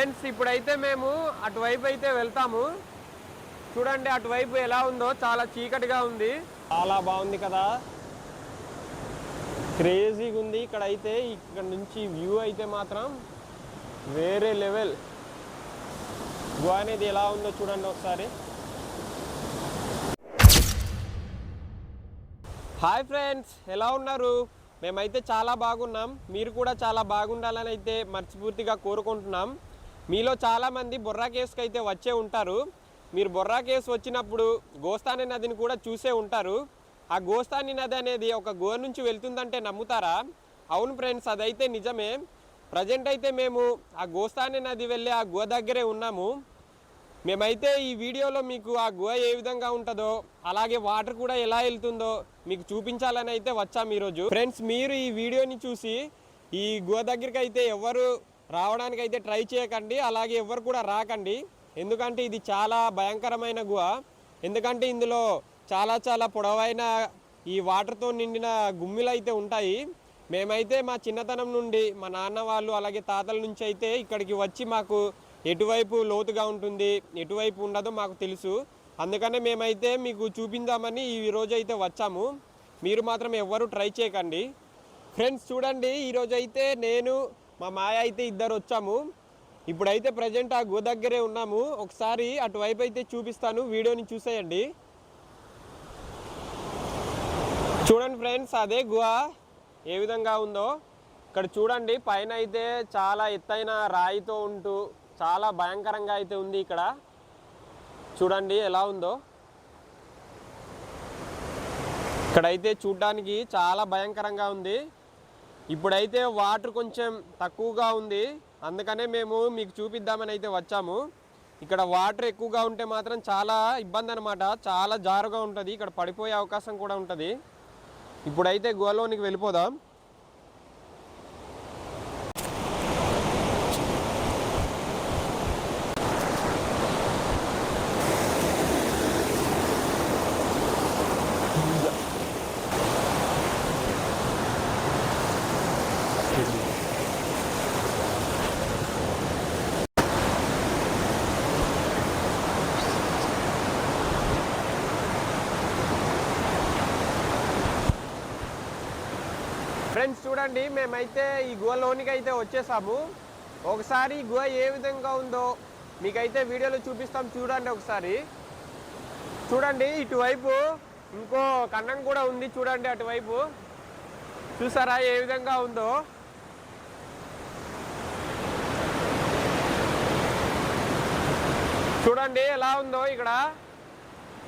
Friends ఇప్పుడైతే మేము అటువైపు అయితే వెళ్తాము. చూడండి అటువైపు ఎలా ఉందో, చాలా చీకటిగా ఉంది. చాలా బాగుంది కదా, క్రేజీగా ఉంది. ఇక్కడ అయితే ఇక్కడ నుంచి వ్యూ అయితే మాత్రం వేరే లెవెల్. గోవా అనేది ఎలా ఉందో చూడండి ఒకసారి. హాయ్ ఫ్రెండ్స్, ఎలా ఉన్నారు? మేమైతే చాలా బాగున్నాం. మీరు కూడా చాలా బాగుండాలని అయితే మనస్ఫూర్తిగా కోరుకుంటున్నాం. మీలో చాలామంది బొర్రా కేవ్స్కి అయితే వచ్చే ఉంటారు. మీరు బొర్రా కేవ్స్ వచ్చినప్పుడు గోస్తాని నదిని కూడా చూసే ఉంటారు. ఆ గోస్తాని నది అనేది ఒక గోవా నుంచి వెళ్తుందంటే నమ్ముతారా? అవును ఫ్రెండ్స్, అదైతే నిజమే. ప్రజెంట్ అయితే మేము ఆ గోస్తాని నది వెళ్ళే ఆ గోవా దగ్గరే ఉన్నాము. మేమైతే ఈ వీడియోలో మీకు ఆ గోవా ఏ విధంగా ఉంటుందో, అలాగే వాటర్ కూడా ఎలా వెళ్తుందో మీకు చూపించాలని అయితే వచ్చాము ఈరోజు. ఫ్రెండ్స్, మీరు ఈ వీడియోని చూసి ఈ గోవా దగ్గరికి అయితే ఎవరు రావడానికి అయితే ట్రై చేయకండి, అలాగే ఎవరు కూడా రాకండి. ఎందుకంటే ఇది చాలా భయంకరమైన గోవా. ఎందుకంటే ఇందులో చాలా పొడవైన ఈ వాటర్తో నిండిన గుమ్మిలు అయితే ఉంటాయి. మేమైతే మా చిన్నతనం నుండి మా నాన్న వాళ్ళు అలాగే తాతల నుంచి అయితే ఇక్కడికి వచ్చి మాకు ఎటువైపు లోతుగా ఉంటుంది, ఎటువైపు ఉండదో మాకు తెలుసు. అందుకనే మేమైతే మీకు చూపిందామని ఈరోజు అయితే వచ్చాము. మీరు మాత్రం ఎవ్వరూ ట్రై చేయకండి. ఫ్రెండ్స్ చూడండి, ఈరోజు అయితే నేను మా మాయ అయితే ఇద్దరు వచ్చాము. ఇప్పుడైతే ప్రజెంట్ ఆ గోవా దగ్గరే ఉన్నాము. ఒకసారి అటువైపు అయితే చూపిస్తాను, వీడియోని చూసేయండి. చూడండి ఫ్రెండ్స్, అదే గోవా ఏ విధంగా ఉందో. ఇక్కడ చూడండి, పైన అయితే చాలా ఎత్తైన రాయితో ఉంటూ చాలా భయంకరంగా అయితే ఉంది. ఇక్కడ చూడండి ఎలా ఉందో. ఇక్కడైతే చూడడానికి చాలా భయంకరంగా ఉంది. ఇప్పుడైతే వాటర్ కొంచెం తక్కువగా ఉంది, అందుకనే మేము మీకు చూపిద్దామని అయితే వచ్చాము. ఇక్కడ వాటర్ ఎక్కువగా ఉంటే మాత్రం చాలా ఇబ్బంది అనమాట, చాలా జారుగా ఉంటుంది. ఇక్కడ పడిపోయే అవకాశం కూడా ఉంటుంది. ఇప్పుడైతే గోవాలోనికి వెళ్ళిపోదాం. ఫ్రెండ్స్ చూడండి, మేమైతే ఈ గోవాలోనికి అయితే వచ్చేసాము. ఒకసారి గోవా ఏ విధంగా ఉందో మీకైతే వీడియోలో చూపిస్తాం. చూడండి ఒకసారి. చూడండి ఇటువైపు ఇంకో కన్నం కూడా ఉంది. చూడండి అటువైపు, చూసారా ఏ విధంగా ఉందో. చూడండి ఎలా ఉందో ఇక్కడ.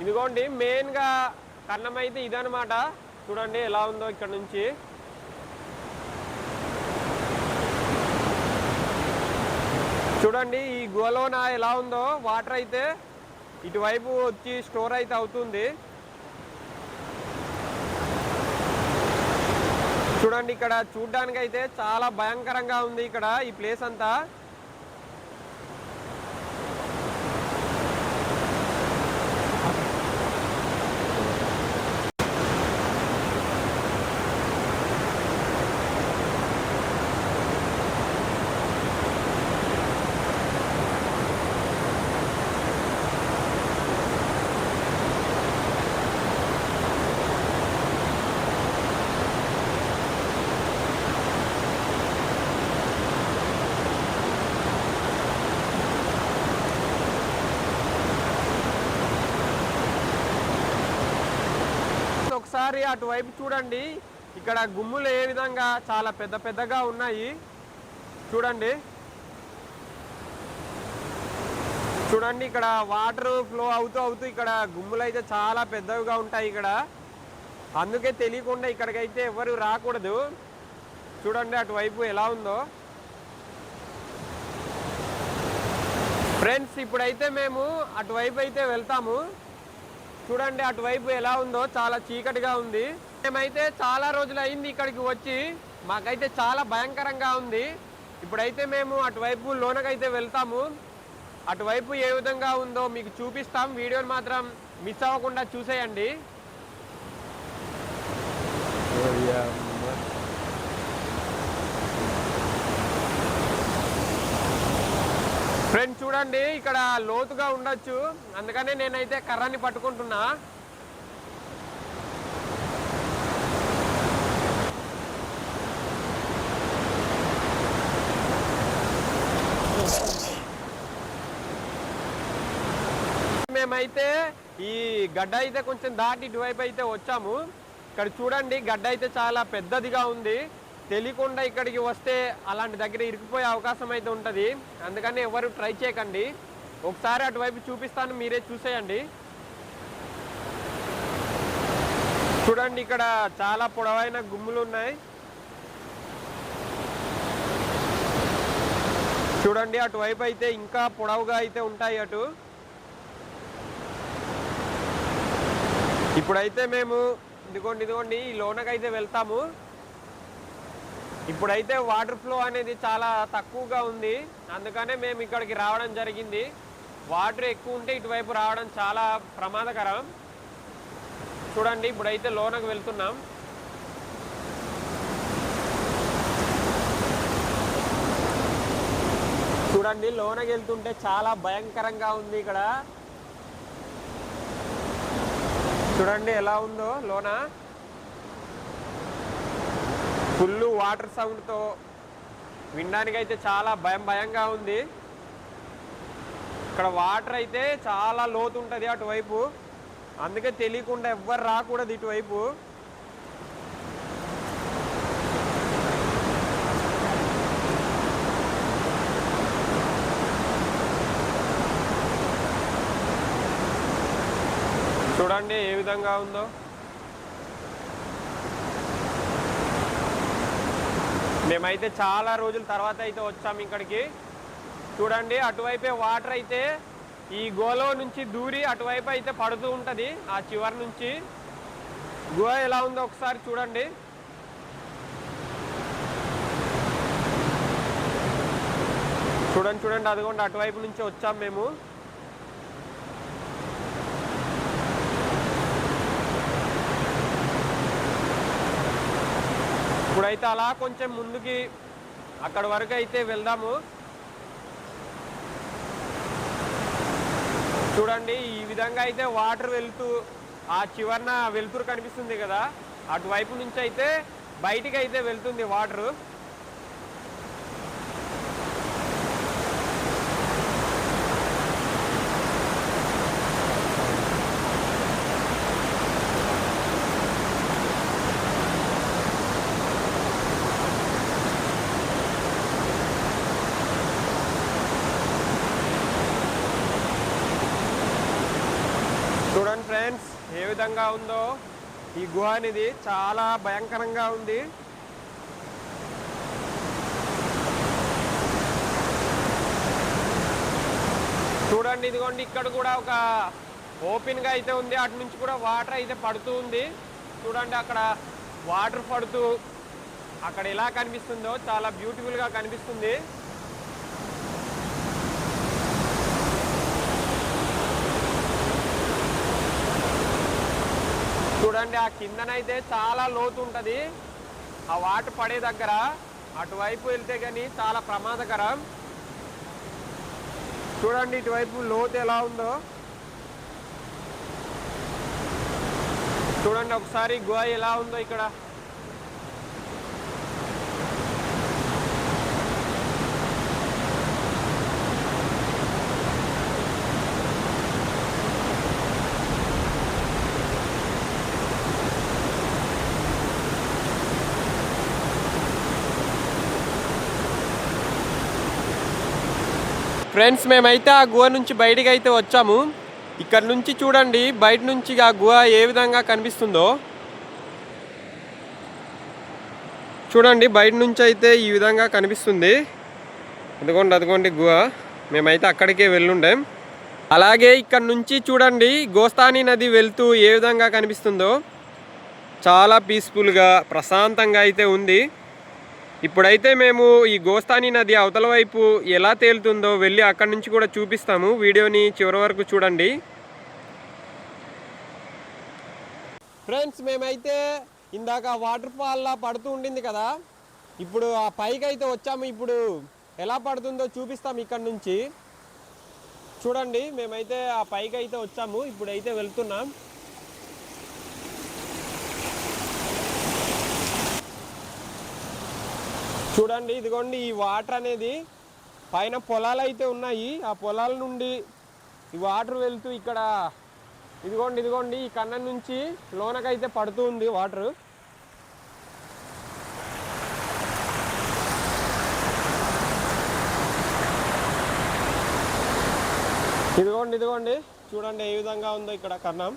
ఇదిగోండి మెయిన్గా కన్నం అయితే ఇదనమాట. చూడండి ఎలా ఉందో ఇక్కడ నుంచి. చూడండి ఈ గోవాలోన ఎలా ఉందో. వాటర్ అయితే ఇటువైపు వచ్చి స్టోర్ అయితే అవుతుంది. చూడండి ఇక్కడ చూడ్డానికి అయితే చాలా భయంకరంగా ఉంది ఇక్కడ ఈ ప్లేస్ అంతా. ఒకసారి అటువైపు చూడండి, ఇక్కడ గుమ్ములు ఏ విధంగా చాలా పెద్దగా ఉన్నాయి. చూడండి చూడండి ఇక్కడ వాటర్ ఫ్లో అవుతూ ఇక్కడ గుమ్ములు అయితే చాలా పెద్దవిగా ఉంటాయి ఇక్కడ. అందుకే తెలియకుండా ఇక్కడికైతే ఎవరు రాకూడదు. చూడండి అటువైపు ఎలా ఉందో. ఫ్రెండ్స్ ఇప్పుడైతే మేము అటువైపు అయితే వెళ్తాము. చూడండి అటువైపు ఎలా ఉందో, చాలా చీకటిగా ఉంది. మేమైతే చాలా రోజులు అయింది ఇక్కడికి వచ్చి, మాకైతే చాలా భయంకరంగా ఉంది. ఇప్పుడైతే మేము అటువైపు లోనకైతే వెళ్తాము. అటువైపు ఏ విధంగా ఉందో మీకు చూపిస్తాం. వీడియోని మాత్రం మిస్ అవ్వకుండా చూసేయండి. ఫ్రెండ్స్ చూడండి, ఇక్కడ లోతుగా ఉండొచ్చు, అందుకనే నేనైతే కర్రని పట్టుకుంటున్నా. మేమైతే ఈ గడ్డ అయితే కొంచెం దాటి ఇటువైపు అయితే వచ్చాము. ఇక్కడ చూడండి, గడ్డ అయితే చాలా పెద్దదిగా ఉంది. తెలియకుండా ఇక్కడికి వస్తే అలాంటి దగ్గర ఇరికిపోయే అవకాశం అయితే ఉంటుంది. అందుకని ఎవరు ట్రై చేయకండి. ఒకసారి అటువైపు చూపిస్తాను, మీరే చూసేయండి. చూడండి, ఇక్కడ చాలా పొడవైన గుమ్ములు ఉన్నాయి. చూడండి, అటువైపు అయితే ఇంకా పొడవుగా అయితే ఉంటాయి. అటు ఇప్పుడైతే మేము ఇదిగోండి ఈ లోనకైతే వెళ్తాము. ఇప్పుడైతే వాటర్ ఫ్లో అనేది చాలా తక్కువగా ఉంది, అందుకనే మేము ఇక్కడికి రావడం జరిగింది. వాటర్ ఎక్కువ ఉంటే ఇటువైపు రావడం చాలా ప్రమాదకరం. చూడండి, ఇప్పుడైతే లోనకు వెళ్తున్నాం. చూడండి, లోనకి వెళ్తుంటే చాలా భయంకరంగా ఉంది. ఇక్కడ చూడండి ఎలా ఉందో లోన. ఫుల్ వాటర్ సౌండ్తో వినడానికి అయితే చాలా భయంగా ఉంది. ఇక్కడ వాటర్ అయితే చాలా లోతు ఉంటుంది అటువైపు, అందుకే తెలియకుండా ఎవ్వరు రాకూడదు ఇటువైపు. చూడండి ఏ విధంగా ఉందో. మేమైతే చాలా రోజుల తర్వాత అయితే వచ్చాము ఇక్కడికి. చూడండి, అటువైపే వాటర్ అయితే ఈ గోలో నుంచి దూరి అటువైపు అయితే పడుతూ ఉంటుంది. ఆ చివరి నుంచి గుహ ఎలా ఉందో ఒకసారి చూడండి. చూడండి అదిగోండి, అటువైపు నుంచి వచ్చాం మేము. ఇప్పుడైతే అలా కొంచెం ముందుకి అక్కడ వరకు అయితే వెళ్దాము. చూడండి, ఈ విధంగా అయితే వాటర్ వెళ్తూ ఆ చివరన వెలుతురు కనిపిస్తుంది కదా, అటువైపు నుంచి అయితే బయటికి అయితే వెళ్తుంది వాటరు. చూడండి ఫ్రెండ్స్, ఏ విధంగా ఉందో ఈ గుహ అనేది. చాలా భయంకరంగా ఉంది. చూడండి, ఇదిగోండి ఇక్కడ కూడా ఒక ఓపెన్గా అయితే ఉంది, అటు నుంచి కూడా వాటర్ అయితే పడుతూ ఉంది. చూడండి, అక్కడ వాటర్ పడుతూ అక్కడ ఎలా కనిపిస్తుందో చాలా బ్యూటిఫుల్గా కనిపిస్తుంది. చూడండి, ఆ కిందనైతే చాలా లోతు ఉంటుంది. ఆ వాటర్ పడే దగ్గర అటువైపు వెళ్తే కానీ చాలా ప్రమాదకరం. చూడండి, ఇటువైపు లోతు ఎలా ఉందో చూడండి ఒకసారి. గుహ ఎలా ఉందో ఇక్కడ. ఫ్రెండ్స్, మేమైతే ఆ గుహ నుంచి బయటికి అయితే వచ్చాము. ఇక్కడ నుంచి చూడండి, బయట నుంచి ఆ గుహ ఏ విధంగా కనిపిస్తుందో చూడండి. బయట నుంచి అయితే ఈ విధంగా కనిపిస్తుంది. అదిగోండి గుహ. మేమైతే అక్కడికే వెళ్ళుండాం. అలాగే ఇక్కడ నుంచి చూడండి, గోస్తాని నది వెళ్తూ ఏ విధంగా కనిపిస్తుందో. చాలా పీస్ఫుల్గా ప్రశాంతంగా అయితే ఉంది. ఇప్పుడైతే మేము ఈ గోస్తాని నది అవతల వైపు ఎలా తేలుతుందో వెళ్ళి అక్కడి నుంచి కూడా చూపిస్తాము. వీడియోని చివరి వరకు చూడండి. ఫ్రెండ్స్, మేమైతే ఇందాక వాటర్ ఫాల్లా పడుతూ ఉండింది కదా, ఇప్పుడు ఆ పైకి అయితే వచ్చాము. ఇప్పుడు ఎలా పడుతుందో చూపిస్తాము ఇక్కడ నుంచి. చూడండి మేమైతే ఆ పైకి అయితే వచ్చాము, ఇప్పుడైతే వెళ్తున్నాం. చూడండి ఇదిగోండి ఈ వాటర్ అనేది పైన పొలాలు అయితే ఉన్నాయి, ఆ పొలాల నుండి ఈ వాటర్ వెళ్తూ ఇక్కడ ఇదిగోండి ఈ కన్నం నుంచి లోనకైతే పడుతూ ఉంది వాటర్. ఇదిగోండి చూడండి ఏ విధంగా ఉందో ఇక్కడ కన్నం.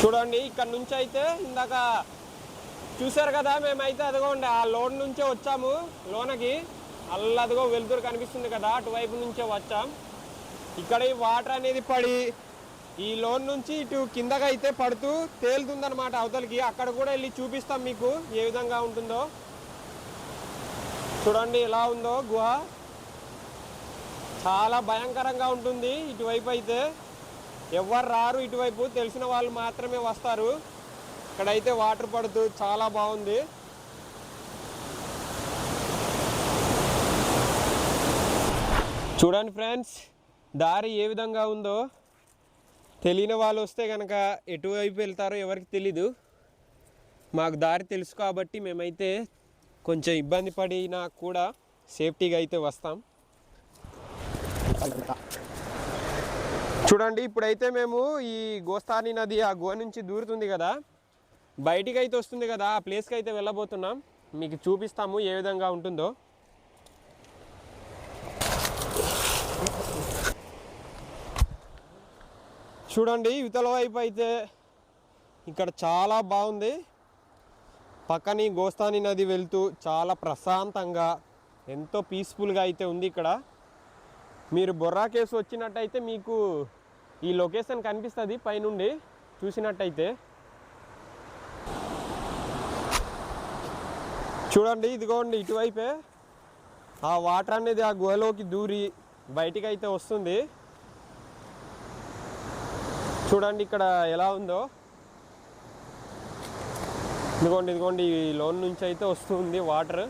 చూడండి ఇక్కడ నుంచి అయితే ఇందాక చూసారు కదా, మేమైతే అదిగోండి ఆ లోన్ నుంచే వచ్చాము లోనకి. అదిగో వెలుతురు కనిపిస్తుంది కదా, అటువైపు నుంచే వచ్చాం. ఇక్కడ ఈ వాటర్ అనేది పడి ఈ లోన్ నుంచి ఇటు కిందకి అయితే పడుతూ తేలుతుందన్నమాట అవతలికి. అక్కడ కూడా వెళ్ళి చూపిస్తాం మీకు ఏ విధంగా ఉంటుందో. చూడండి ఎలా ఉందో గుహ, చాలా భయంకరంగా ఉంటుంది. ఇటువైపు అయితే ఎవరు రారు, ఇటువైపు తెలిసిన వాళ్ళు మాత్రమే వస్తారు. ఇక్కడైతే వాటర్ పడుతూ చాలా బాగుంది. చూడండి ఫ్రెండ్స్ దారి ఏ విధంగా ఉందో. తెలియని వాళ్ళు వస్తే కనుక ఎటువైపు వెళ్తారో ఎవరికి తెలీదు. మాకు దారి తెలుసు కాబట్టి మేమైతే కొంచెం ఇబ్బంది పడినా కూడా సేఫ్టీగా అయితే వస్తాం. చూడండి ఇప్పుడైతే మేము ఈ గోస్తాని నది ఆ గుహ నుంచి దూరుతుంది కదా, బయటికి అయితే వస్తుంది కదా, ఆ ప్లేస్కి అయితే వెళ్ళబోతున్నాం. మీకు చూపిస్తాము ఏ విధంగా ఉంటుందో. చూడండి ఇవతల వైపు అయితే ఇక్కడ చాలా బాగుంది. పక్కని గోస్తాని నది వెళ్తూ చాలా ప్రశాంతంగా ఎంతో పీస్ఫుల్గా అయితే ఉంది ఇక్కడ. మీరు బొర్రా కేవ్స్ వచ్చినట్టయితే మీకు ఈ లొకేషన్ కనిపిస్తుంది పైనుండి చూసినట్టయితే. చూడండి ఇదిగోండి ఇటువైపే ఆ వాటర్ అనేది ఆ గుహలోకి దూరి బయటికి అయితే వస్తుంది. చూడండి ఇక్కడ ఎలా ఉందో. ఇదిగోండి ఈ లోన్ నుంచి అయితే వస్తుంది వాటర్.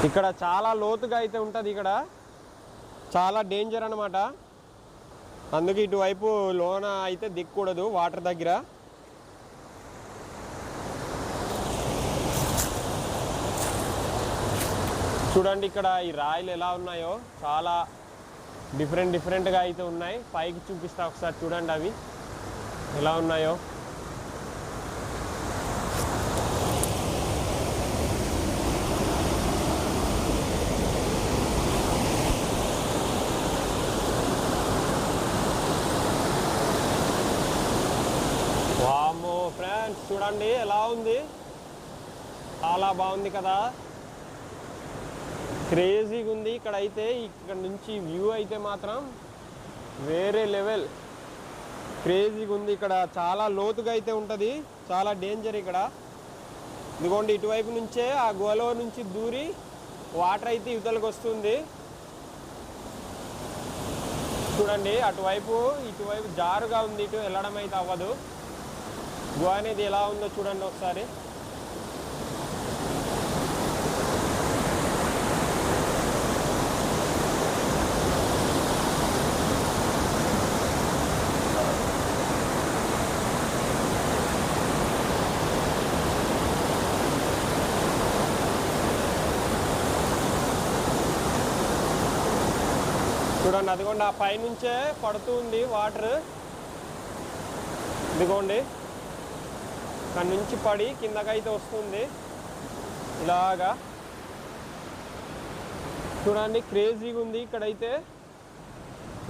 ఇక్కడ చాలా లోతుగా అయితే ఉంటుంది, ఇక్కడ చాలా డేంజర్ అన్నమాట. అందుకే ఇటువైపు లోన అయితే దిక్కకూడదు వాటర్ దగ్గర. చూడండి ఇక్కడ ఈ రాయిలు ఎలా ఉన్నాయో, చాలా డిఫరెంట్గా అయితే ఉన్నాయి. పైకి చూపిస్తా ఒకసారి చూడండి అవి ఎలా ఉన్నాయో. వామ్మో ఫ్రెండ్స్ చూడండి ఎలా ఉంది, చాలా బాగుంది కదా, క్రేజీగా ఉంది. ఇక్కడ నుంచి వ్యూ అయితే మాత్రం వేరే లెవెల్, క్రేజీగా ఉంది. ఇక్కడ చాలా లోతుగా అయితే ఉంటుంది, చాలా డేంజర్ ఇక్కడ. ఇదిగోండి ఇటువైపు నుంచే ఆ గుహలో నుంచి దూరి వాటర్ అయితే ఇవతలకు వస్తుంది. చూడండి ఇటువైపు జారుగా ఉంది, ఇటు వెళ్ళడం అయితే అవ్వదు. గుహ అనేది ఎలా ఉందో చూడండి ఒకసారి. చూడండి అదిగోండి ఆ పైనుంచే పడుతూ ఉంది వాటర్. ఇదిగోండి అక్కడి నుంచి పడి కిందకైతే వస్తుంది ఇలాగా. చూడండి క్రేజీగా ఉంది ఇక్కడైతే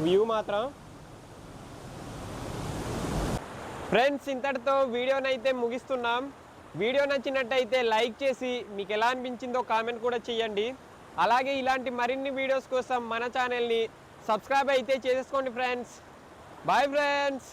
వ్యూ మాత్రం. ఫ్రెండ్స్ ఇంతటితో వీడియోనైతే ముగిస్తున్నాం. వీడియో నచ్చినట్టయితే లైక్ చేసి మీకు ఎలా అనిపించిందో కామెంట్ కూడా చేయండి. అలాగే ఇలాంటి మరిన్ని వీడియోస్ కోసం మన ఛానల్ని సబ్స్క్రైబ్ అయితే చేసుకోండి ఫ్రెండ్స్. Bye friends.